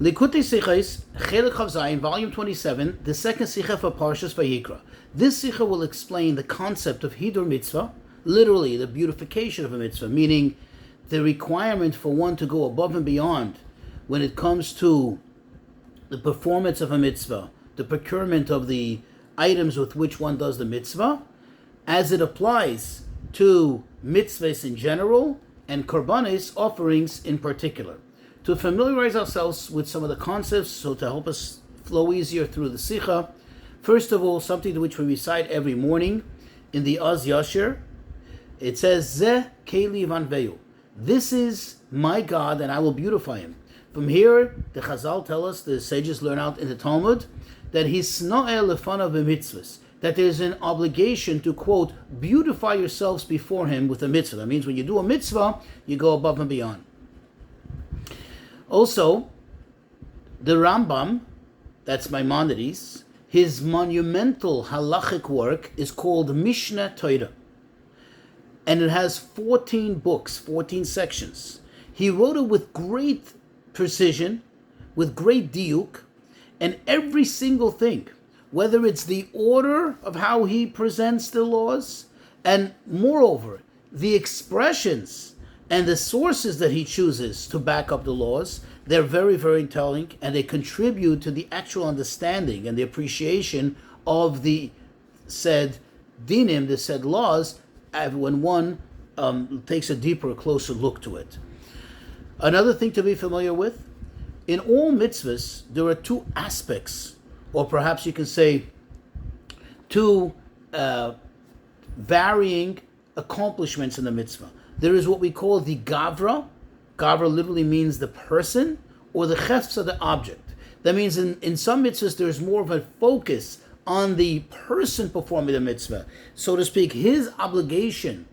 Likutei Sichos, Chelik Chav Zayin, volume 27, the second Sicha for Parshas Vayikra. This Sicha will explain the concept of Hidur Mitzvah, literally the beautification of a mitzvah, meaning the requirement for one to go above and beyond when it comes to the performance of a mitzvah, the procurement of the items with which one does the mitzvah, as it applies to mitzvahs in general and korbanos, offerings in particular. To familiarize ourselves with some of the concepts, so to help us flow easier through the Sicha, first of all, something to which we recite every morning in the Az Yashir, it says, Zeh Keli Vanveyu. This is my God, and I will beautify him. From here, the Chazal tell us, the sages learn out in the Talmud, that he's sna'eh lefanav b'mitzvahs, that there's an obligation to, quote, beautify yourselves before him with a mitzvah. That means when you do a mitzvah, you go above and beyond. Also, the Rambam, that's Maimonides, his monumental halachic work is called Mishnah Torah. And it has 14 books, 14 sections. He wrote it with great precision, with great diuk, and every single thing, whether it's the order of how he presents the laws, and moreover, the expressions and the sources that he chooses to back up the laws, they're very, very telling, and they contribute to the actual understanding and the appreciation of the said dinim, the said laws, when one takes a deeper, closer look to it. Another thing to be familiar with, in all mitzvahs, there are two aspects, or perhaps you can say two varying accomplishments in the mitzvah. There is what we call the gavra. Gavra literally means the person, or the chefza, the object. That means in some mitzvahs there's more of a focus on the person performing the mitzvah, so to speak, his obligation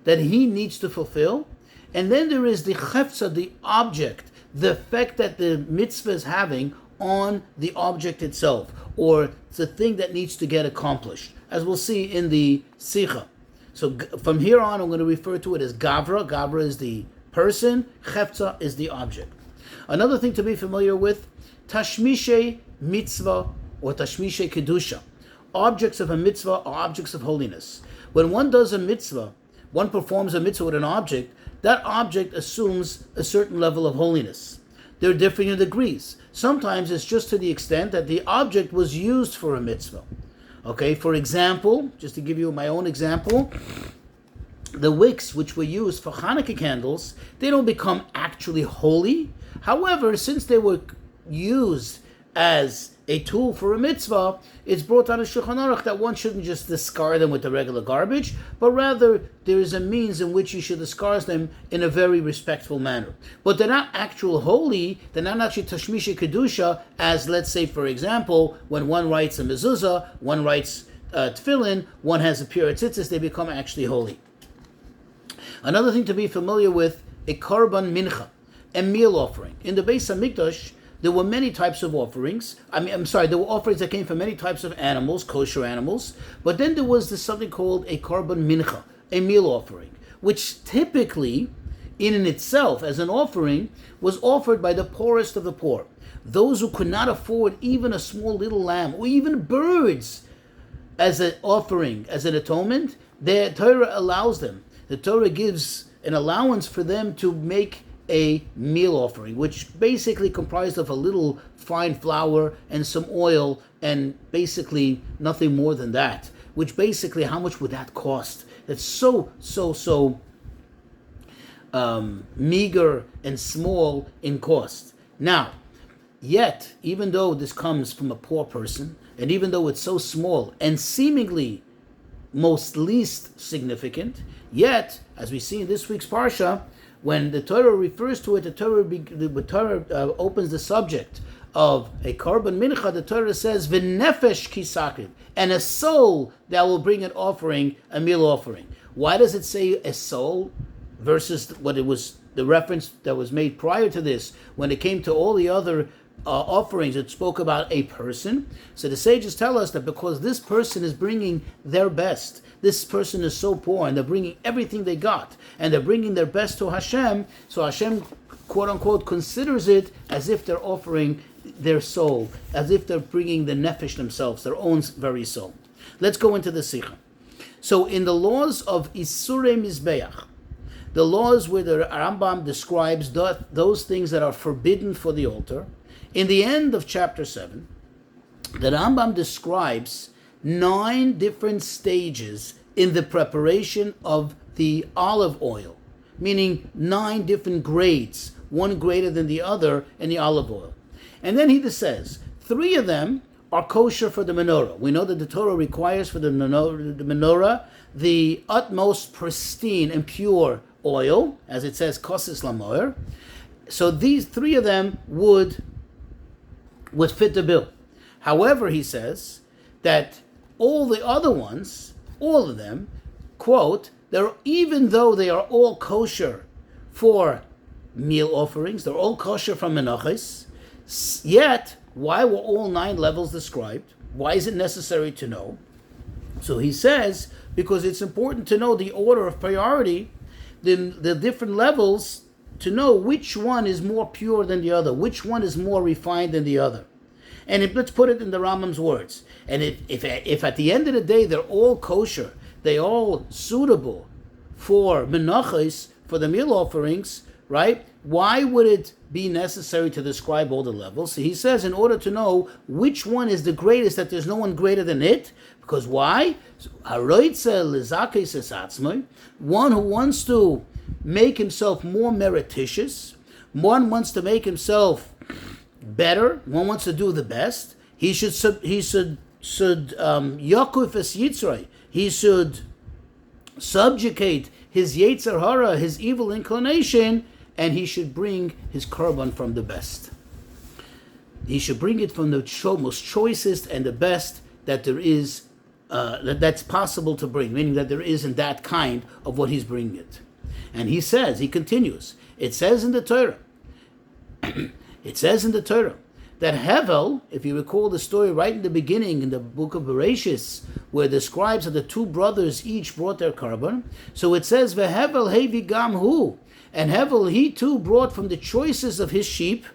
that he needs to fulfill. And then there is the chefza, the object, the effect that the mitzvah is having on the object itself, or the thing that needs to get accomplished, as we'll see in the Sicha. So from here on, I'm going to refer to it as Gavra. Gavra is the person, Chefza is the object. Another thing to be familiar with, Tashmishe Mitzvah or Tashmishe Kedusha. Objects of a mitzvah are objects of holiness. When one does a mitzvah, one performs a mitzvah with an object, that object assumes a certain level of holiness. They're different in degrees. Sometimes it's just to the extent that the object was used for a mitzvah. Okay, for example, just to give you my own example, the wicks which were used for Hanukkah candles, they don't become actually holy. However, since they were used as a tool for a mitzvah, it's brought out of Shulchan Aruch that one shouldn't just discard them with the regular garbage, but rather there is a means in which you should discard them in a very respectful manner. But they're not actual holy, they're not actually Tashmisha Kedusha, as let's say, for example, when one writes a mezuzah, one writes tefillin, one has a pure tzitzis, they become actually holy. Another thing to be familiar with, a korban mincha, a meal offering. In the Beis HaMikdash, there were many types of offerings. There were offerings that came from many types of animals, kosher animals. But then there was something called a korban mincha, a meal offering, which typically, in and itself, as an offering, was offered by the poorest of the poor. Those who could not afford even a small little lamb, or even birds, as an offering, as an atonement, the Torah allows them. The Torah gives an allowance for them to make a meal offering, which basically comprised of a little fine flour and some oil, and basically nothing more than that. Which basically, how much would that cost? That's so meager and small in cost. Now, yet, even though this comes from a poor person, and even though it's so small and seemingly most least significant, yet, as we see in this week's Parsha, when the Torah refers to it, the Torah opens the subject of a korban mincha. The Torah says, "V'nefesh kisakriv," and a soul that will bring an offering, a meal offering. Why does it say a soul versus what it was, the reference that was made prior to this, when it came to all the other offerings, it spoke about a person? So the sages tell us that because this person is bringing their best, this person is so poor and they're bringing everything they got, and they're bringing their best to Hashem, so Hashem quote-unquote, considers it as if they're offering their soul, as if they're bringing the nefesh themselves, their own very soul. Let's go into the Sikha. So in the laws of Isurei Mizbeach, the laws where the Rambam describes those things that are forbidden for the altar, in the end of chapter 7, the Rambam describes 9 different stages in the preparation of the olive oil, meaning 9 different grades, one greater than the other in the olive oil. And then he says, 3 of them are kosher for the menorah. We know that the Torah requires for the menorah the utmost pristine and pure oil, as it says, kosis lamoer. So these 3 of them would fit the bill. However, he says that all the other ones, all of them, quote, even though they are all kosher for meal offerings, they're all kosher from menachos, yet, why were all 9 levels described? Why is it necessary to know? So he says, because it's important to know the order of priority, the different levels, to know which one is more pure than the other, which one is more refined than the other. And let's put it in the Rambam's words. And if at the end of the day they're all kosher, they all suitable for menachos, for the meal offerings, right? Why would it be necessary to describe all the levels? So he says, in order to know which one is the greatest, that there's no one greater than it. Because why? One who wants to make himself more merititious, one wants to make himself better, one wants to do the best. He should yakuf es yitzray. He should subjugate his yetzer hara, his evil inclination, and he should bring his korban from the best. He should bring it from the most choicest and the best that there is, that's possible to bring, meaning that there isn't that kind of what he's bringing it. And he continues, it says in the Torah, that Hevel, if you recall the story right in the beginning in the book of Bereshis, where the scribes of the 2 brothers each brought their korban, so it says, Vehevel hevi gam hu, and Hevel, he too brought from the choicest of his sheep,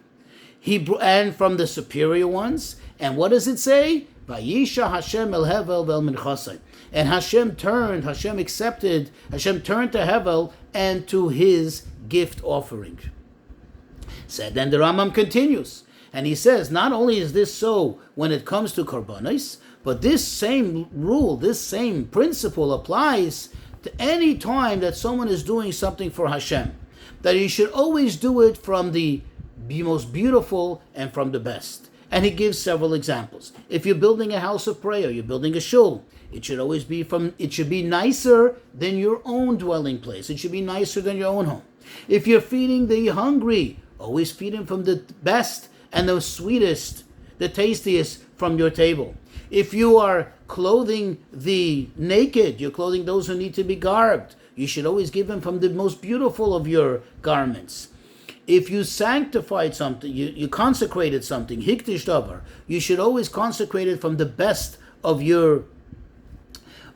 and from the superior ones. And what does it say? Vayisha Hashem el Hevel vel minchasai. And Hashem turned to Hevel and to his gift offering. Said then the Rambam continues, and he says, not only is this so when it comes to korbanos, but this same rule, this same principle applies to any time that someone is doing something for Hashem, that he should always do it from the most beautiful and from the best. And he gives several examples. If you're building a house of prayer, you're building a shul, it should be nicer than your own dwelling place. It should be nicer than your own home. If you're feeding the hungry, always feed them from the best and the sweetest, the tastiest from your table. If you are clothing the naked, you're clothing those who need to be garbed, you should always give them from the most beautiful of your garments. If you sanctified something, you consecrated something, hiktish davar, you should always consecrate it from the best of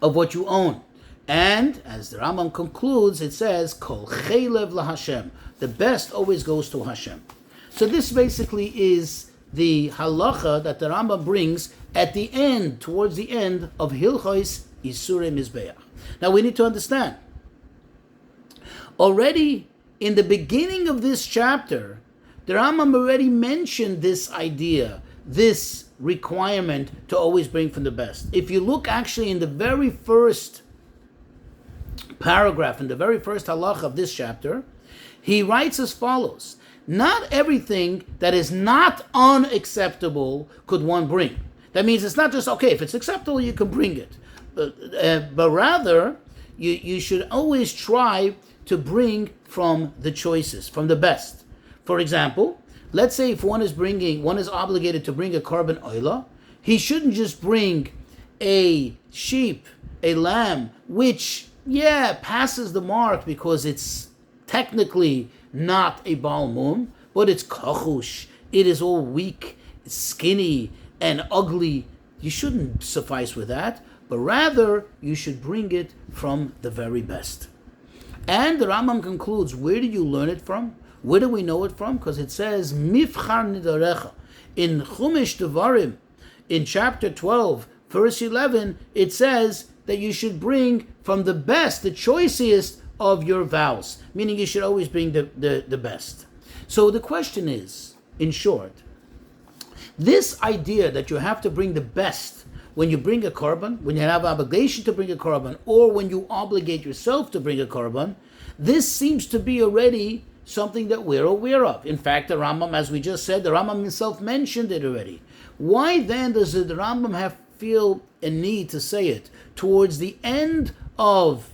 what you own. And as the Rambam concludes, it says, Kol chelev laHashem. The best always goes to Hashem. So this basically is the halacha that the Rambam brings at the end, towards the end of Hilchos Isurei Mizbeach. Now we need to understand, already in the beginning of this chapter, the Rambam already mentioned this idea, this requirement to always bring from the best. If you look actually in the very first paragraph, in the very first halach of this chapter, he writes as follows: not everything that is not unacceptable could one bring. That means it's not just, okay, if it's acceptable, you can bring it. But rather, you should always try to bring from the choices, from the best. For example, let's say if one is obligated to bring a korban oila, he shouldn't just bring a sheep, a lamb, which, passes the mark because it's technically not a Baal Mum, but it's kachush, it is all weak, it's skinny and ugly. You shouldn't suffice with that, but rather you should bring it from the very best. And the Rambam concludes, where do you learn it from? Where do we know it from? Because it says, Mifchar nidarecha. In Chumash Devarim, in chapter 12, verse 11, it says that you should bring from the best, the choicest of your vows. Meaning you should always bring the best. So the question is, in short, this idea that you have to bring the best when you bring a korban, when you have obligation to bring a korban, or when you obligate yourself to bring a korban, this seems to be already something that we're aware of. In fact, the Rambam, as we just said, the Rambam himself mentioned it already. Why then does the Rambam feel a need to say it towards the end of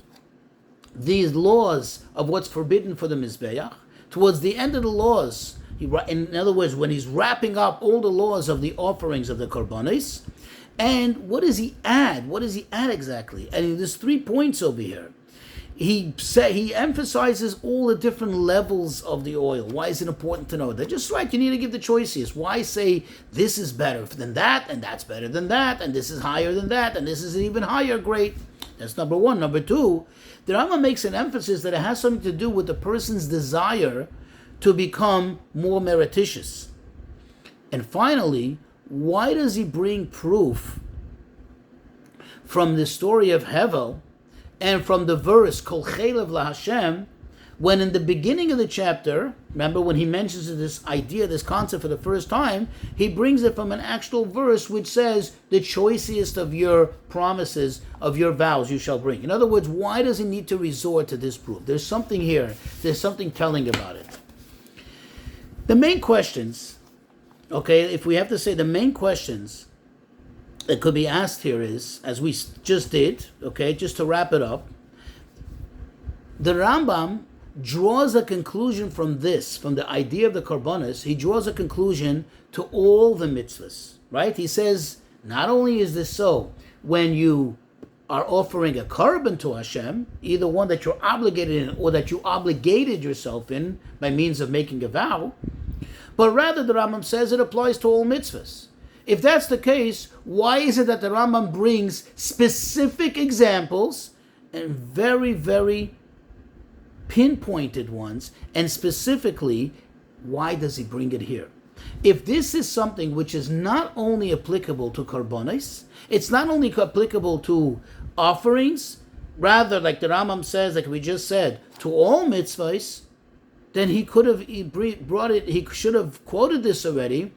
these laws of what's forbidden for the Mizbeach? Towards the end of the laws, in other words, when he's wrapping up all the laws of the offerings of the Korbanos, and what does he add? What does he add exactly? And there's 3 points over here. He emphasizes all the different levels of the oil. Why is it important to know? They're just right. You need to give the choices. Why say this is better than that, and that's better than that, and this is higher than that, and this is an even higher grade? That's number one. Number two, the Rambam makes an emphasis that it has something to do with the person's desire to become more merititious. And finally, why does he bring proof from the story of Hevel and from the verse Kol Chelev LaHashem, when in the beginning of the chapter, remember when he mentions this idea, this concept for the first time, he brings it from an actual verse which says, the choicest of your promises, of your vows you shall bring. In other words, why does he need to resort to this proof? There's something here, there's something telling about it. The main questions, okay, if we have to say the main questions that could be asked here is, as we just did, okay, just to wrap it up, the Rambam draws a conclusion from this, from the idea of the Korbanos, he draws a conclusion to all the mitzvahs, right? He says, not only is this so when you are offering a korban to Hashem, either one that you're obligated in or that you obligated yourself in by means of making a vow, but rather the Rambam says it applies to all mitzvahs. If that's the case, why is it that the Rambam brings specific examples and very, very pinpointed ones, and specifically, why does he bring it here? If this is something which is not only applicable to korbanos, it's not only applicable to offerings, rather, like the Rambam says, like we just said, to all mitzvahs, then he could have brought it, he should have quoted this already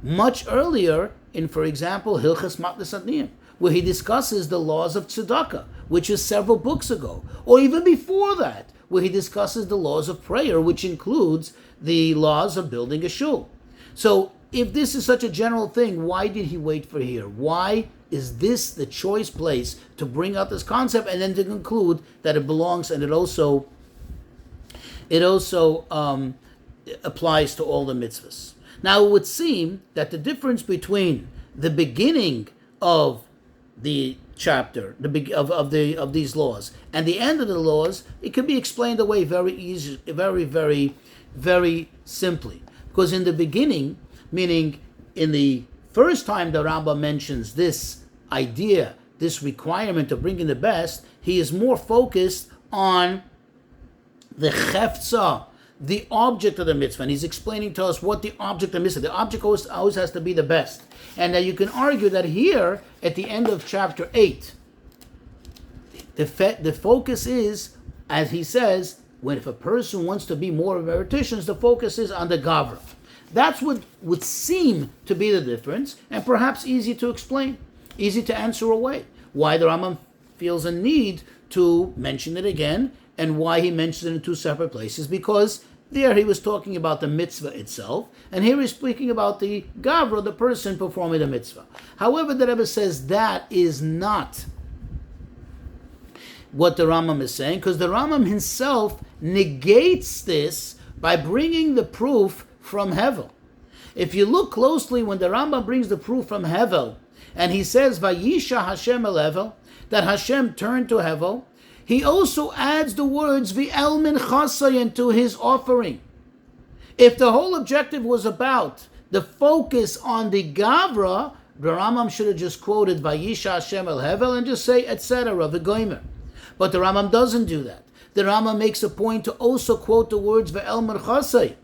much earlier in, for example, Hilchas Matnas Adniyim, where he discusses the laws of tzedakah, which is several books ago, or even before that, where he discusses the laws of prayer, which includes the laws of building a shul. So, if this is such a general thing, why did he wait for here? Why is this the choice place to bring out this concept and then to conclude that it belongs and it also applies to all the mitzvahs? Now, it would seem that the difference between the beginning of the chapter, of these laws, and the end of the laws, it can be explained away very easy, very, very, very simply. Because in the beginning, meaning in the first time the Rambam mentions this idea, this requirement of bringing the best, he is more focused on the chefza, the object of the mitzvah, and he's explaining to us what the object of the mitzvah. The object always has to be the best. And you can argue that here, at the end of chapter 8, the focus is, as he says, if a person wants to be more merititious, the focus is on the gavra. That's what would seem to be the difference, and perhaps easy to explain, easy to answer away. Why the Rambam feels a need to mention it again, and why he mentions it in two separate places, because there he was talking about the mitzvah itself, and here he's speaking about the gavra, the person performing the mitzvah. However, the Rebbe says that is not what the Rambam is saying, because the Rambam himself negates this by bringing the proof from Hevel. If you look closely when the Rambam brings the proof from Hevel, and he says, Vayisha Hashem el Hevel, that Hashem turned to Hevel, he also adds the words V'el min chasayin to his offering. If the whole objective was about the focus on the gavra, the Rambam should have just quoted Vayisha Hashem el Hevel and just say etc. v'goymer. But the Rambam doesn't do that. the Rama makes a point to also quote the words Ve'el Merchasei.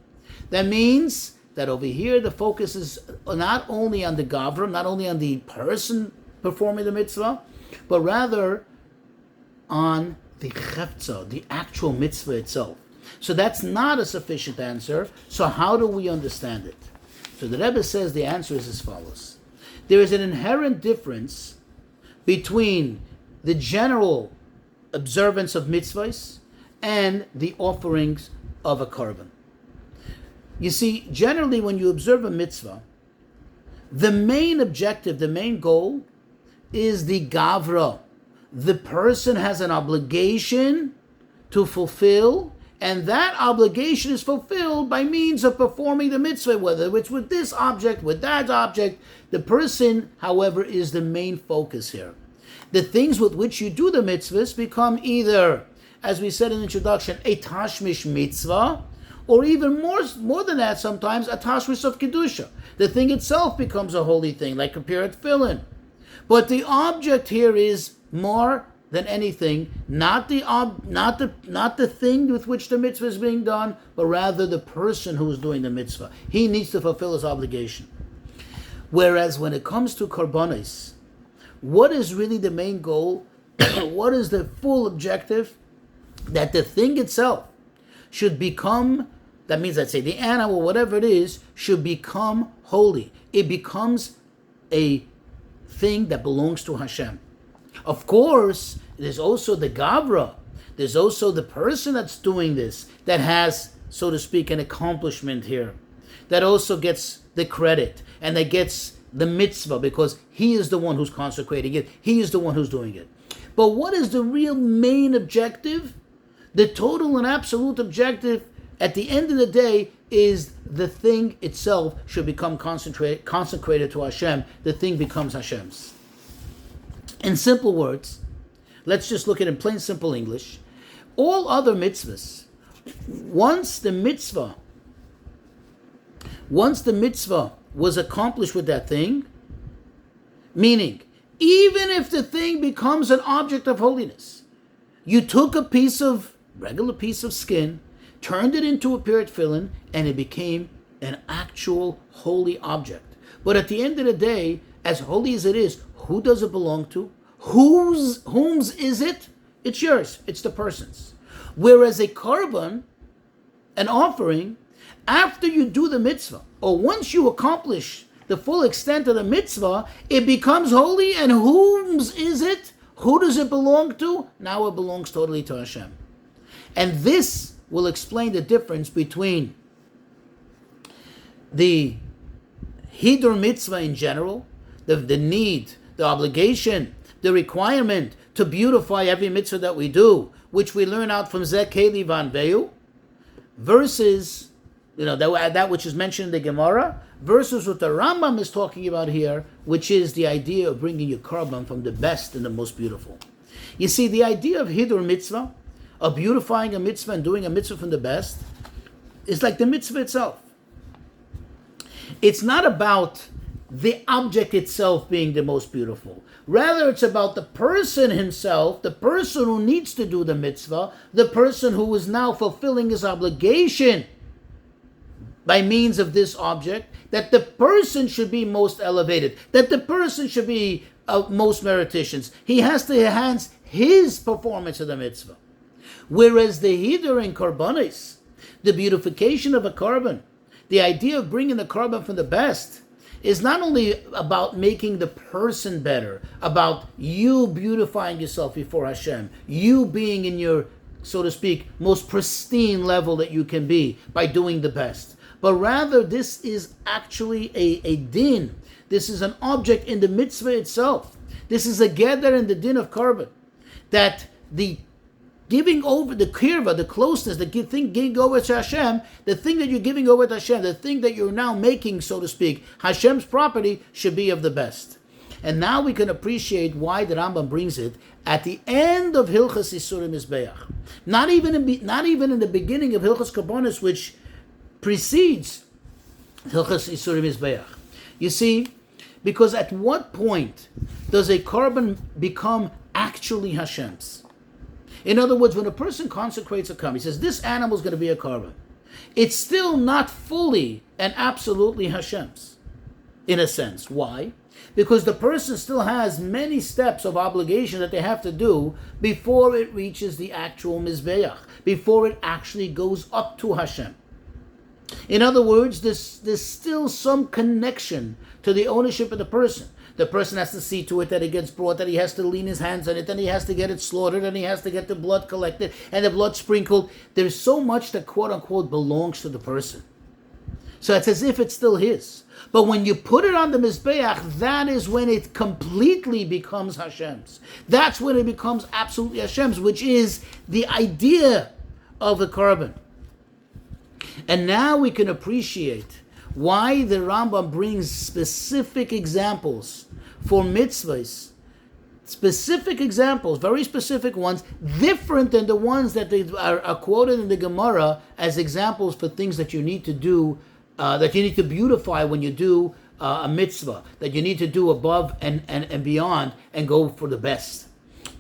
That means that over here the focus is not only on the Gavra, not only on the person performing the mitzvah, but rather on the Chefza, the actual mitzvah itself. So that's not a sufficient answer. So how do we understand it? So the Rebbe says the answer is as follows. There is an inherent difference between the general observance of mitzvahs and the offerings of a korban. You see, generally when you observe a mitzvah, the main objective, the main goal is the gavra. The person has an obligation to fulfill, and that obligation is fulfilled by means of performing the mitzvah, whether it's with this object, with that object. The person, however, is the main focus here. The things with which you do the mitzvahs become either, as we said in the introduction, a tashmish mitzvah, or even more than that sometimes, a tashmish of kedusha. The thing itself becomes a holy thing, like a pirat tefillin. But the object here is more than anything, not the thing with which the mitzvah is being done, but rather the person who is doing the mitzvah. He needs to fulfill his obligation. Whereas when it comes to korbanos, what is really the main goal? What is the full objective? That the thing itself should become, that means, let's say, the animal, whatever it is, should become holy. It becomes a thing that belongs to Hashem. Of course, there's also the Gavra. There's also the person that's doing this, that has, so to speak, an accomplishment here, that also gets the credit, and that gets the mitzvah, because he is the one who's consecrating it. He is the one who's doing it. But what is the real main objective? The total and absolute objective, at the end of the day, is the thing itself should become consecrated to Hashem. The thing becomes Hashem's. In simple words, let's just look at it in plain simple English. All other mitzvahs, once the mitzvah was accomplished with that thing, meaning, even if the thing becomes an object of holiness, you took a regular piece of skin, turned it into a pirat tefillin, and it became an actual holy object. But at the end of the day, as holy as it is, who does it belong to? Whom's is it? It's yours. It's the person's. Whereas a korban, an offering, after you do the mitzvah, or once you accomplish the full extent of the mitzvah, it becomes holy, and whom's is it? Who does it belong to? Now it belongs totally to Hashem. And this will explain the difference between the hidur mitzvah in general, the need, the obligation, the requirement to beautify every mitzvah that we do, which we learn out from Zeh Keli Vanveu, versus that which is mentioned in the Gemara, versus what the Rambam is talking about here, which is the idea of bringing your korban from the best and the most beautiful. You see, the idea of hidur mitzvah, of beautifying a mitzvah and doing a mitzvah from the best, is like the mitzvah itself. It's not about the object itself being the most beautiful. Rather, it's about the person himself, the person who needs to do the mitzvah, the person who is now fulfilling his obligation by means of this object, that the person should be most elevated, that the person should be most merititious. He has to enhance his performance of the mitzvah. Whereas the hidur in korbanos, the beautification of a korban, the idea of bringing the korban from the best, is not only about making the person better, about you beautifying yourself before Hashem, you being in your, so to speak, most pristine level that you can be by doing the best. But rather, this is actually a din. This is an object in the mitzvah itself. This is a geder in the din of korban. That the giving over, the kirva, the closeness, the thing giving over to Hashem, the thing that you're giving over to Hashem, the thing that you're now making, so to speak, Hashem's property, should be of the best. And now we can appreciate why the Rambam brings it at the end of Hilchas Isurim Mizbeach. Not even in the beginning of Hilchas Karbonis, which precedes Hilchas Isurim Mizbeach. You see, because at what point does a korban become actually Hashem's? In other words, when a person consecrates a korban, he says, this animal is going to be a korban. It's still not fully and absolutely Hashem's, in a sense. Why? Because the person still has many steps of obligation that they have to do before it reaches the actual Mizbeach, before it actually goes up to Hashem. In other words, there's still some connection to the ownership of the person. The person has to see to it that it gets brought, that he has to lean his hands on it, then he has to get it slaughtered, and he has to get the blood collected and the blood sprinkled. There's so much that quote-unquote belongs to the person. So it's as if it's still his. But when you put it on the Mizbeach, that is when it completely becomes Hashem's. That's when it becomes absolutely Hashem's, which is the idea of the korban. And now we can appreciate why the Rambam brings specific examples for mitzvahs, specific examples, very specific ones, different than the ones that they are quoted in the Gemara as examples for things that you need to do, that you need to beautify when you do a mitzvah, that you need to do above and beyond and go for the best.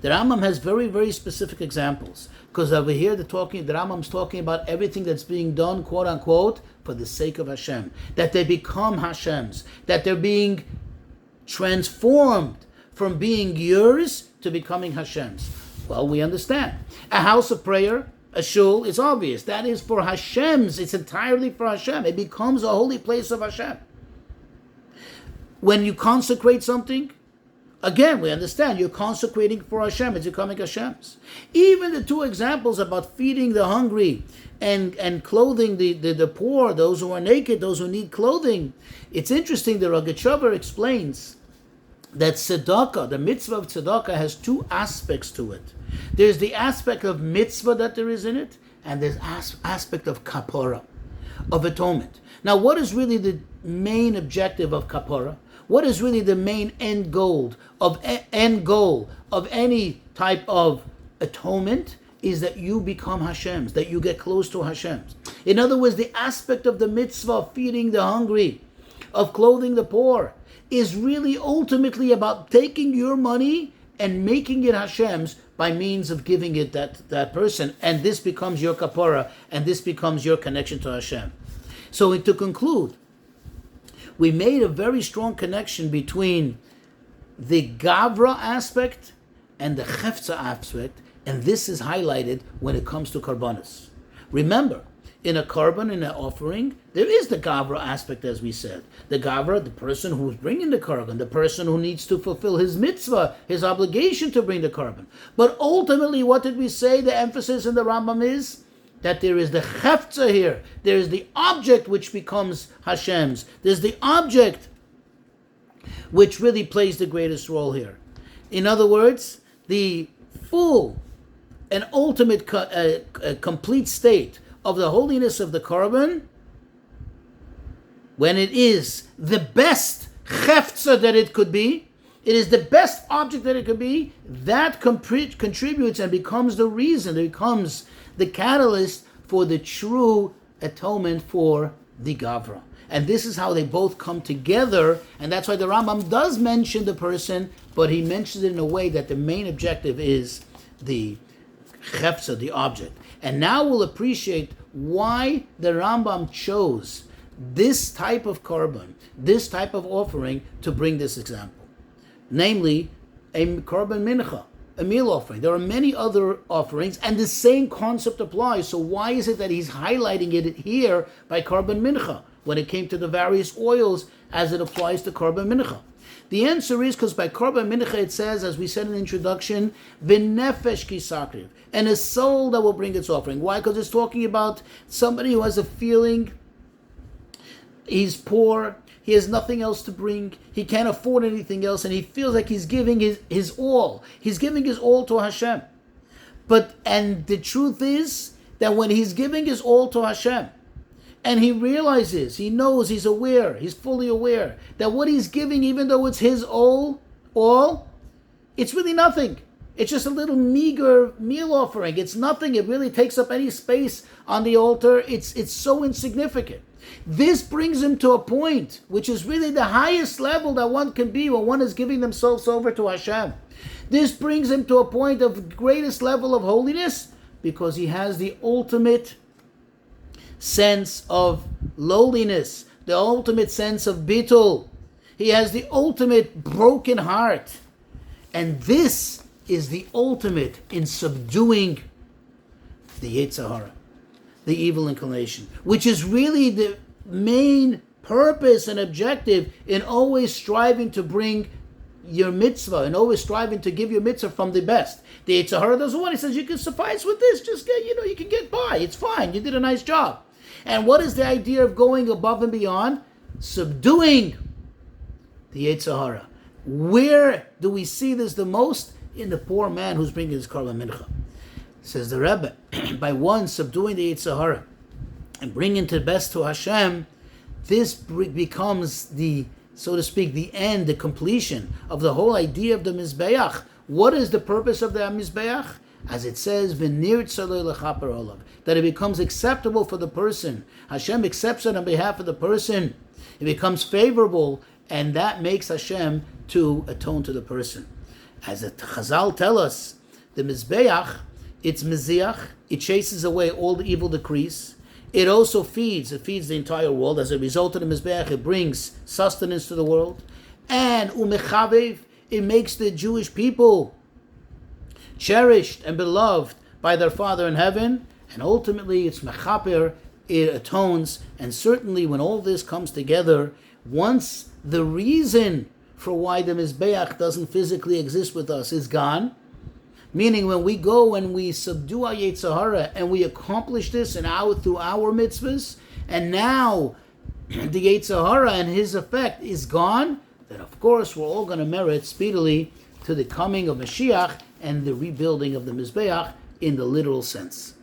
The Rambam has very, very specific examples, because over here the Rambam's talking about everything that's being done, quote unquote, for the sake of Hashem, that they become Hashem's, that they're being transformed from being yours to becoming Hashem's. Well, we understand. A house of prayer, a shul, it's obvious. That is for Hashem's. It's entirely for Hashem. It becomes a holy place of Hashem. When you consecrate something, again, we understand you're consecrating for Hashem. It's becoming Hashem's. Even the two examples about feeding the hungry and clothing the poor, those who are naked, those who need clothing. It's interesting, the Rogatchover explains that tzedakah, the mitzvah of tzedakah, has two aspects to it. There's the aspect of mitzvah that there is in it, and there's aspect of kapora, of atonement. Now, what is really the main objective of kapora? What is really the main end goal of any type of atonement? Is that you become Hashem's, that you get close to Hashem's. In other words, the aspect of the mitzvah of feeding the hungry, of clothing the poor, is really ultimately about taking your money and making it Hashem's by means of giving it that person, and this becomes your kapara, and this becomes your connection to Hashem. So to conclude, we made a very strong connection between the Gavra aspect and the Chefza aspect, and this is highlighted when it comes to Karbanos. Remember, in a Karban, in an offering, there is the Gavra aspect, as we said. The Gavra, the person who's bringing the Karban, the person who needs to fulfill his mitzvah, his obligation to bring the Karban. But ultimately, what did we say? The emphasis in the Rambam is that there is the Chefza here. There is the object which becomes Hashem's. There's the object which really plays the greatest role here. In other words, the full and ultimate complete state of the holiness of the korban, when it is the best chefza that it could be, it is the best object that it could be, that contributes and becomes the reason, it becomes the catalyst for the true atonement for the Gavra. And this is how they both come together, and that's why the Rambam does mention the person, but he mentions it in a way that the main objective is the chefza, the object. And now we'll appreciate why the Rambam chose this type of korban, this type of offering, to bring this example. Namely, a korban mincha, a meal offering. There are many other offerings, and the same concept applies. So why is it that he's highlighting it here by korban mincha, when it came to the various oils as it applies to korban mincha? The answer is because by korban mincha it says, as we said in the introduction, v'nefesh kisakriv, and a soul that will bring its offering. Why? Because it's talking about somebody who has a feeling he's poor, he has nothing else to bring, he can't afford anything else, and he feels like he's giving his all. He's giving his all to Hashem. And the truth is that when he's giving his all to Hashem, and he realizes, he knows, he's aware, he's fully aware that what he's giving, even though it's his all, it's really nothing. It's just a little meager meal offering. It's nothing. It really takes up any space on the altar. It's so insignificant. This brings him to a point which is really the highest level that one can be when one is giving themselves over to Hashem. This brings him to a point of greatest level of holiness because he has the ultimate sense of lowliness, the ultimate sense of bittul. He has the ultimate broken heart. And this is the ultimate in subduing the Yetzer Hara, the evil inclination, which is really the main purpose and objective in always striving to bring your mitzvah and always striving to give your mitzvah from the best. The Yetzer Hara doesn't want. He says, you can suffice with this. Just get, you can get by. It's fine. You did a nice job. And what is the idea of going above and beyond? Subduing the Yetzer Hara. Where do we see this the most? In the poor man who's bringing his Karban Mincha. Says the Rebbe, by one subduing the Yetzer Hara and bringing the best to Hashem, this becomes the, so to speak, the end, the completion of the whole idea of the Mizbeach. What is the purpose of the Mizbeach? As it says, V'nir tzalei lechaper olav, that it becomes acceptable for the person. Hashem accepts it on behalf of the person. It becomes favorable, and that makes Hashem to atone to the person. As the Chazal tell us, the Mizbeach, it's Miziach, it chases away all the evil decrees. It also feeds the entire world. As a result of the Mizbeach, it brings sustenance to the world. And Umechavev, it makes the Jewish people cherished and beloved by their Father in heaven. And ultimately, it's Mechaper, it atones. And certainly when all this comes together, once the reason for why the Mizbeach doesn't physically exist with us is gone, meaning when we go and we subdue our Yetzer Hara and we accomplish this through our mitzvahs, and now the Yetzer Hara and his effect is gone, then of course we're all going to merit speedily to the coming of Mashiach and the rebuilding of the Mizbeach in the literal sense.